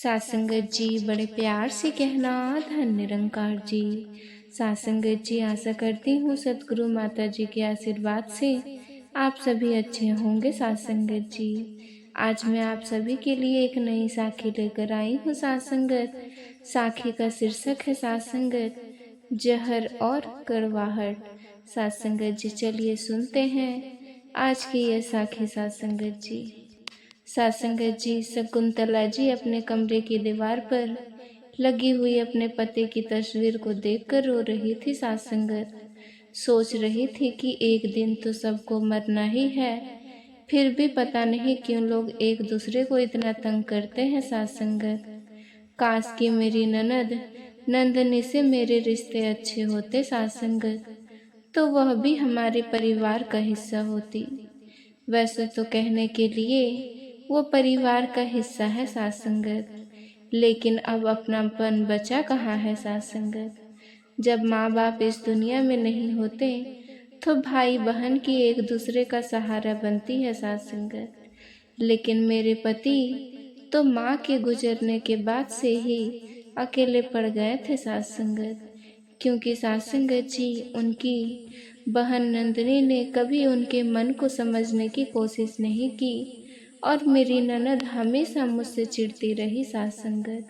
सासंगत जी बड़े प्यार से कहना धन निरंकार जी। सासंगत जी आशा करती हूँ सतगुरु माता जी के आशीर्वाद से आप सभी अच्छे होंगे। सासंगत जी आज मैं आप सभी के लिए एक नई साखी लेकर आई हूँ। सासंगत साखी का शीर्षक है सासंगत जहर और कड़वाहट। सासंगत जी चलिए सुनते हैं आज की यह साखी। सासंगत जी सासंगत जी शकुंतला जी अपने कमरे की दीवार पर लगी हुई अपने पति की तस्वीर को देखकर रो रही थी। सासंगत सोच रही थी कि एक दिन तो सबको मरना ही है, फिर भी पता नहीं क्यों लोग एक दूसरे को इतना तंग करते हैं। सासंगत काश कि मेरी ननद नंदनी से मेरे रिश्ते अच्छे होते। सासंगत तो वह भी हमारे परिवार का हिस्सा होती। वैसे तो कहने के लिए वो परिवार का हिस्सा है सासंगत, लेकिन अब अपनापन बचा कहाँ है। सासंगत जब माँ बाप इस दुनिया में नहीं होते तो भाई बहन की एक दूसरे का सहारा बनती है। सासंगत लेकिन मेरे पति तो माँ के गुजरने के बाद से ही अकेले पड़ गए थे। सासंगत क्योंकि सासंगत जी उनकी बहन नंदिनी ने कभी उनके मन को समझने की कोशिश नहीं की और मेरी ननद हमेशा मुझसे चिढ़ती रही। सासंगत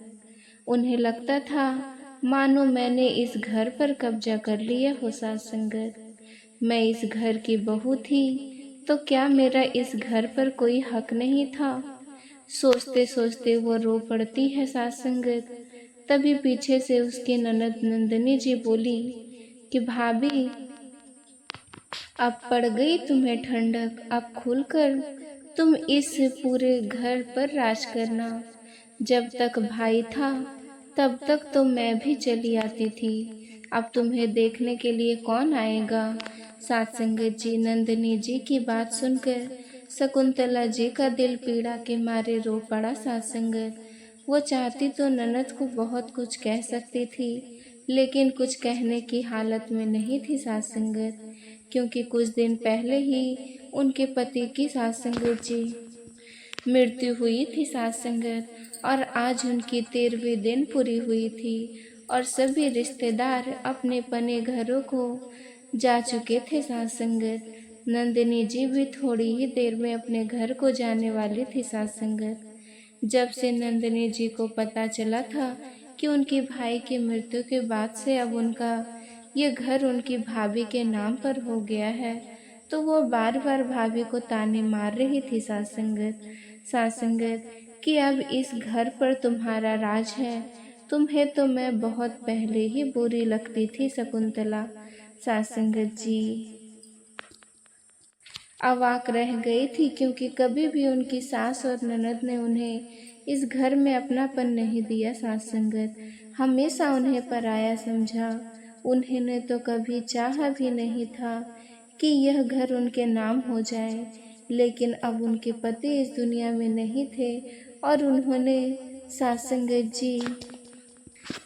उन्हें लगता था मानो मैंने इस घर पर कब्जा कर लिया हो। सासंगत मैं इस घर की बहू थी तो क्या मेरा इस घर पर कोई हक नहीं था। सोचते सोचते वो रो पड़ती है। सासंगत तभी पीछे से उसकी ननद नंदिनी जी बोली कि भाभी अब पड़ गई तुम्हें ठंडक, अब खुलकर तुम इस पूरे घर पर राज करना। जब तक भाई था तब तक तो मैं भी चली आती थी, अब तुम्हें देखने के लिए कौन आएगा। सासंगत जी नंदिनी जी की बात सुनकर शकुंतला जी का दिल पीड़ा के मारे रो पड़ा। सासंगत वो चाहती तो ननद को बहुत कुछ कह सकती थी, लेकिन कुछ कहने की हालत में नहीं थी। सासंगत क्योंकि कुछ दिन पहले ही उनके पति की सासंगत जी मृत्यु हुई थी। सासंगत और आज उनकी 13वीं दिन पूरी हुई थी और सभी रिश्तेदार अपने पने घरों को जा चुके थे। सासंगत नंदिनी जी भी थोड़ी ही देर में अपने घर को जाने वाली थी। सासंगत जब से नंदिनी जी को पता चला था कि उनके भाई की मृत्यु के बाद से अब उनका ये घर उनकी भाभी के नाम पर हो गया है, तो वो बार बार भाभी को ताने मार रही थी। सासंगत कि अब इस घर पर तुम्हारा राज है, तुम्हें तो मैं बहुत पहले ही बुरी लगती थी। शकुंतला सासंगत जी अवाक रह गई थी, क्योंकि कभी भी उनकी सास और ननद ने उन्हें इस घर में अपनापन नहीं दिया। सासंगत हमेशा उन्हें पराया समझा। उन्होंने तो कभी चाहा भी नहीं था कि यह घर उनके नाम हो जाए, लेकिन अब उनके पति इस दुनिया में नहीं थे और उन्होंने सासंगत जी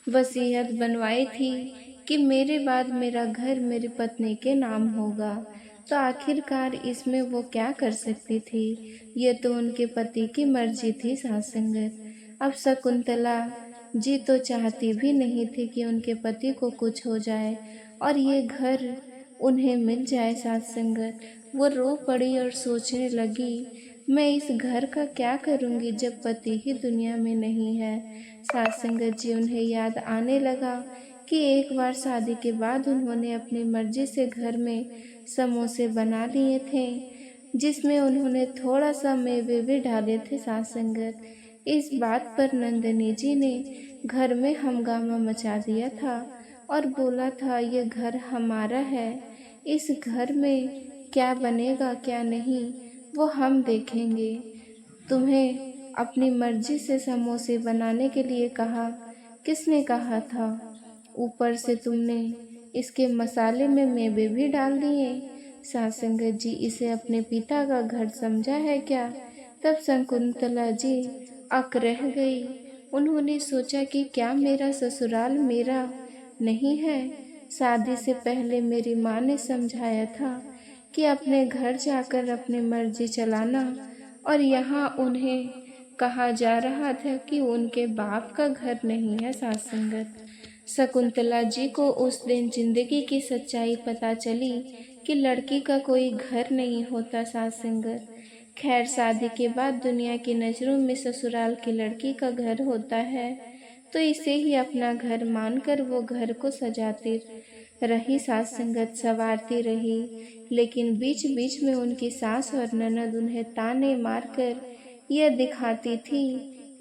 वसीयत बनवाई थी कि मेरे बाद मेरा घर मेरी पत्नी के नाम होगा। तो आखिरकार इसमें वो क्या कर सकती थी, ये तो उनके पति की मर्जी थी। सासंगत अब शकुंतला जी तो चाहती भी नहीं थी कि उनके पति को कुछ हो जाए और ये घर उन्हें मिल जाए। सासंगत वो रो पड़ी और सोचने लगी, मैं इस घर का क्या करूँगी जब पति ही दुनिया में नहीं है। सासंगत जी उन्हें याद आने लगा कि एक बार शादी के बाद उन्होंने अपनी मर्जी से घर में समोसे बना लिए थे, जिसमें उन्होंने थोड़ा सा मेवे भी डाले थे। सासंगत इस बात पर नंदिनी जी ने घर में हंगामा मचा दिया था और बोला था, ये घर हमारा है, इस घर में क्या बनेगा क्या नहीं वो हम देखेंगे। तुम्हें अपनी मर्जी से समोसे बनाने के लिए कहा, किसने कहा था? ऊपर से तुमने इसके मसाले में मेवे भी डाल दिए। सासंगत जी इसे अपने पिता का घर समझा है क्या? तब शकुंतला जी अक रह गई। उन्होंने सोचा कि क्या मेरा ससुराल मेरा नहीं है? शादी से पहले मेरी माँ ने समझाया था कि अपने घर जाकर अपनी मर्जी चलाना, और यहाँ उन्हें कहा जा रहा था कि उनके बाप का घर नहीं है साथ संगत। शकुंतला जी को उस दिन जिंदगी की सच्चाई पता चली कि लड़की का कोई घर नहीं होता साथ संगत। खैर, शादी के बाद दुनिया की नज़रों में ससुराल की लड़की का घर होता है, तो इसे ही अपना घर मानकर वो घर को सजाती रही, सास संगत संवारती रही। लेकिन बीच बीच में उनकी सास और ननद उन्हें ताने मारकर यह दिखाती थी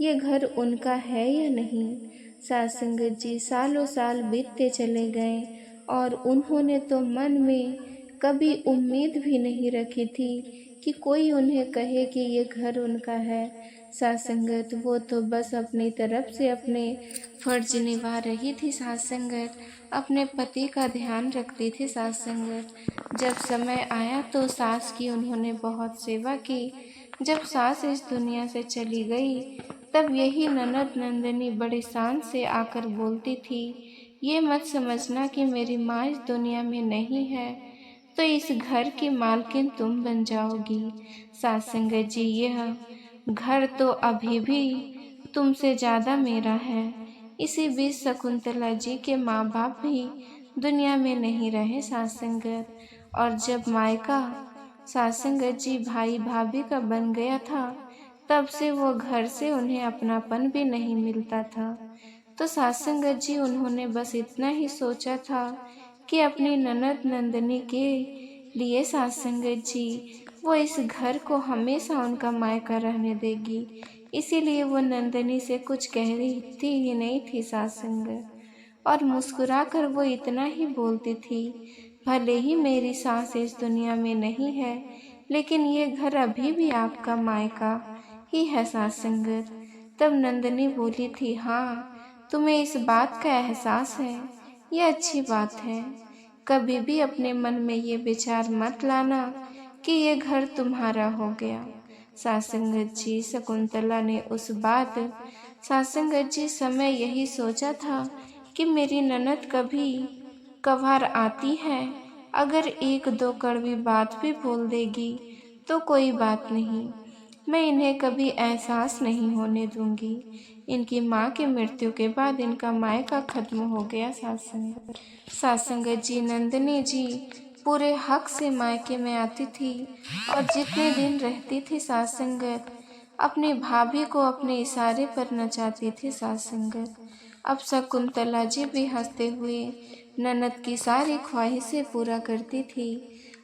ये घर उनका है या नहीं। सास संगत जी सालों साल बीतते चले गए और उन्होंने तो मन में कभी उम्मीद भी नहीं रखी थी कि कोई उन्हें कहे कि ये घर उनका है। सास संगत वो तो बस अपनी तरफ से अपने फर्ज निभा रही थी सास संगत, अपने पति का ध्यान रखती थी सास संगत। जब समय आया तो सास की उन्होंने बहुत सेवा की। जब सास इस दुनिया से चली गई तब यही ननद नंदिनी बड़े शान से आकर बोलती थी, ये मत समझना कि मेरी माँ इस दुनिया में नहीं है तो इस घर की मालकिन तुम बन जाओगी। सास संगत जी यह घर तो अभी भी तुमसे ज़्यादा मेरा है। इसी बीच शकुंतला जी के माँ बाप भी दुनिया में नहीं रहे सास संगत, और जब मायका सास संगत जी भाई भाभी का बन गया था तब से वो घर से उन्हें अपनापन भी नहीं मिलता था। तो सास संगत जी उन्होंने बस इतना ही सोचा था कि अपनी ननद नंदनी के लिए सास संगत जी वो इस घर को हमेशा उनका मायका रहने देगी। इसीलिए वो नंदनी से कुछ कह रही थी ही नहीं थी सास संगत, और मुस्कुराकर वो इतना ही बोलती थी, भले ही मेरी सास इस दुनिया में नहीं है लेकिन ये घर अभी भी आपका मायका ही है सास संगत। तब नंदनी बोली थी, हाँ तुम्हें इस बात का एहसास है, ये अच्छी बात है। कभी भी अपने मन में ये विचार मत लाना कि ये घर तुम्हारा हो गया। सास संगत जी शकुंतला ने उस बात सास संगत जी समय यही सोचा था कि मेरी ननद कभी कभार आती है, अगर एक दो कड़वी बात भी बोल देगी तो कोई बात नहीं, मैं इन्हें कभी एहसास नहीं होने दूंगी। इनकी माँ की मृत्यु के बाद इनका मायका खत्म हो गया। सास संगत जी नंदिनी जी पूरे हक से मायके में आती थी और जितने दिन रहती थी सास संगत अपनी भाभी को अपने इशारे पर नचाती थी सास संगत। अब शकुंतला जी भी हंसते हुए ननद की सारी ख्वाहिशें पूरा करती थी,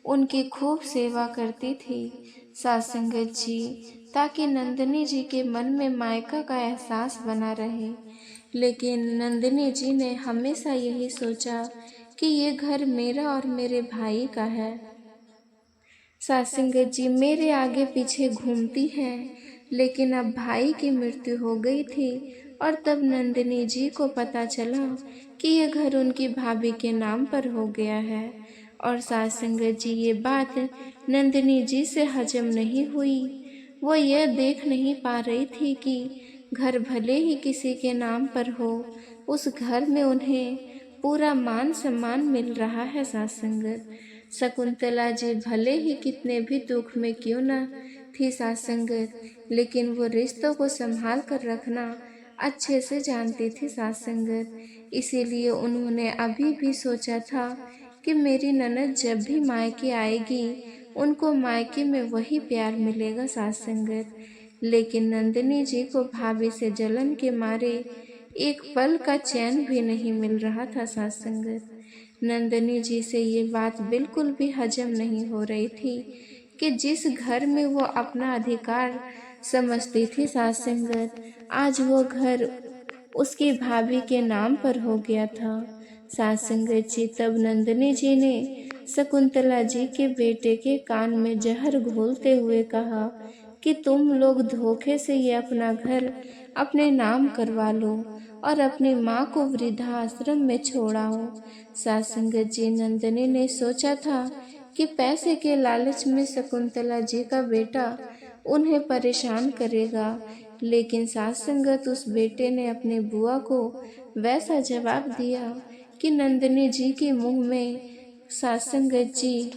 उनकी खूब सेवा करती थी सास संगत जी, ताकि नंदिनी जी के मन में मायका का एहसास बना रहे। लेकिन नंदिनी जी ने हमेशा यही सोचा कि ये घर मेरा और मेरे भाई का है। सास संगत जी मेरे आगे पीछे घूमती हैं, लेकिन अब भाई की मृत्यु हो गई थी और तब नंदिनी जी को पता चला कि ये घर उनकी भाभी के नाम पर हो गया है। और सास संगत जी ये बात नंदिनी जी से हजम नहीं हुई। वो यह देख नहीं पा रही थी कि घर भले ही किसी के नाम पर हो, उस घर में उन्हें पूरा मान सम्मान मिल रहा है। सास संगत शकुंतला जी भले ही कितने भी दुख में क्यों न थी सास संगत, लेकिन वो रिश्तों को संभाल कर रखना अच्छे से जानती थी सास संगत। इसीलिए उन्होंने अभी भी सोचा था कि मेरी ननद जब भी मायके आएगी उनको मायके में वही प्यार मिलेगा सास संगत। लेकिन नंदिनी जी को भाभी से जलन के मारे एक पल का चैन भी नहीं मिल रहा था सास संगत। नंदिनी जी से ये बात बिल्कुल भी हजम नहीं हो रही थी कि जिस घर में वो अपना अधिकार समझती थी सास संगत, आज वो घर उसकी भाभी के नाम पर हो गया था। सास संगत जी तब नंदिनी जी ने शकुंतला जी के बेटे के कान में जहर घोलते हुए कहा कि तुम लोग धोखे से ये अपना घर अपने नाम करवा लो और अपनी माँ को वृद्धाश्रम में छोड़ाओ। सास संगत जी नंदिनी ने सोचा था कि पैसे के लालच में शकुंतला जी का बेटा उन्हें परेशान करेगा, लेकिन सास संगत उस बेटे ने अपने बुआ को वैसा जवाब दिया कि नंदिनी जी के मुंह में सास संगत जी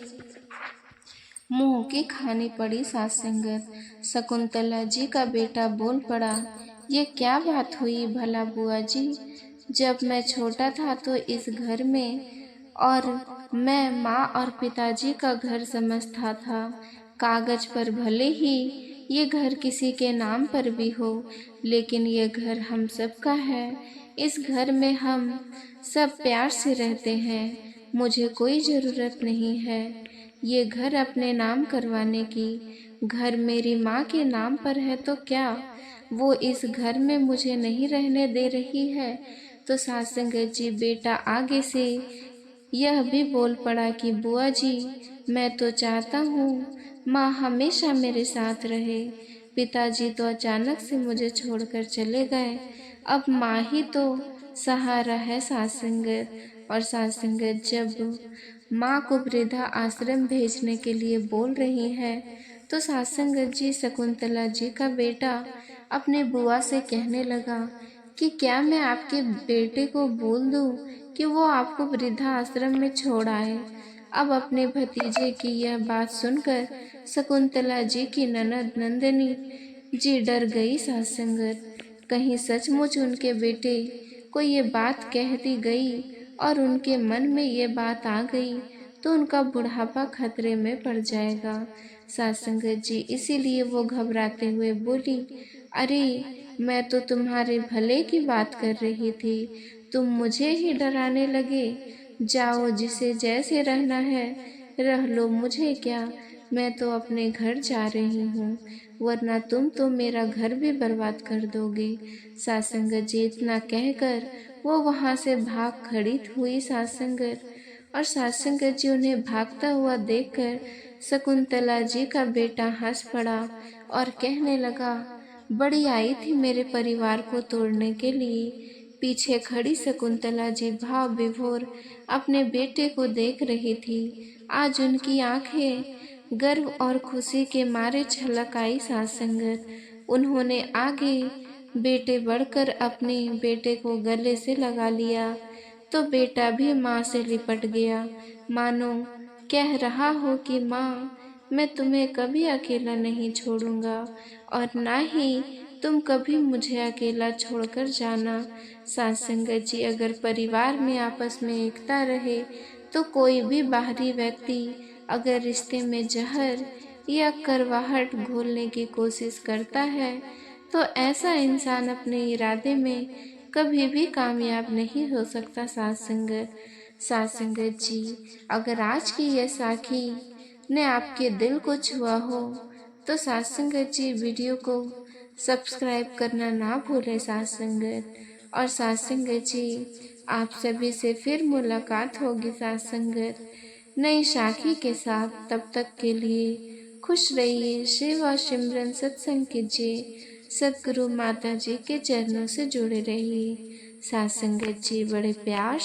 मुंह की खानी पड़ी सास संगत। शकुंतला जी का बेटा बोल पड़ा, ये क्या बात हुई भला बुआ जी? जब मैं छोटा था तो इस घर में और मैं माँ और पिताजी का घर समझता था। कागज पर भले ही ये घर किसी के नाम पर भी हो, लेकिन ये घर हम सब का है। इस घर में हम सब प्यार से रहते हैं। मुझे कोई ज़रूरत नहीं है ये घर अपने नाम करवाने की। घर मेरी माँ के नाम पर है तो क्या वो इस घर में मुझे नहीं रहने दे रही है? तो सासंगत जी बेटा आगे से यह भी बोल पड़ा कि बुआ जी, मैं तो चाहता हूँ माँ हमेशा मेरे साथ रहे। पिताजी तो अचानक से मुझे छोड़कर चले गए। अब माँ ही तो सहारा है सासंगत। और सासंगत जब माँ को वृद्धा आश्रम भेजने के लिए बोल रही है तो सासंगत जी शकुंतला जी का बेटा अपने बुआ से कहने लगा कि क्या मैं आपके बेटे को बोल दूं कि वो आपको वृद्धा आश्रम में छोड़ आए? अब अपने भतीजे की यह बात सुनकर शकुंतला जी की ननद नंदिनी जी डर गई सासंगत। कहीं सचमुच उनके बेटे को ये बात कह दी गई और उनके मन में ये बात आ गई तो उनका बुढ़ापा खतरे में पड़ जाएगा। सासंगत जी इसीलिए वो घबराते हुए बोली, अरे मैं तो तुम्हारे भले की बात कर रही थी, तुम मुझे ही डराने लगे। जाओ, जिसे जैसे रहना है रह लो, मुझे क्या, मैं तो अपने घर जा रही हूँ, वरना तुम तो मेरा घर भी बर्बाद कर दोगे। सासंगत जी इतना कहकर वो वहाँ से भाग खड़ी हुई सासंगत। और सासंगत जी उन्हें भागता हुआ देखकर शकुंतला जी का बेटा हंस पड़ा और कहने लगा, बड़ी आई थी मेरे परिवार को तोड़ने के लिए। पीछे खड़ी शकुंतला जी भाव विभोर अपने बेटे को देख रही थी। आज उनकी आंखें गर्व और खुशी के मारे छलक आई सासंगत। उन्होंने आगे बेटे बढ़कर अपने बेटे को गले से लगा लिया तो बेटा भी माँ से लिपट गया, मानो कह रहा हो कि माँ, मैं तुम्हें कभी अकेला नहीं छोड़ूंगा और ना ही तुम कभी मुझे अकेला छोड़कर जाना। सासंगत जी अगर परिवार में आपस में एकता रहे तो कोई भी बाहरी व्यक्ति अगर रिश्ते में जहर या करवाहट घोलने की कोशिश करता है तो ऐसा इंसान अपने इरादे में कभी भी कामयाब नहीं हो सकता। सासंगत जी अगर आज की यह साखी ने आपके दिल को छुआ हो तो सासंगत जी वीडियो को सब्सक्राइब करना ना भूलें सासंगत। और सासंगत जी आप सभी से फिर मुलाकात होगी सासंगत नई साखी के साथ। तब तक के लिए खुश रहिए, सेवा सिमरन सत्संग कीजिए, सद्गुरु माता जी के चरणों से जुड़े रहिए। सासंगत जी बड़े प्यार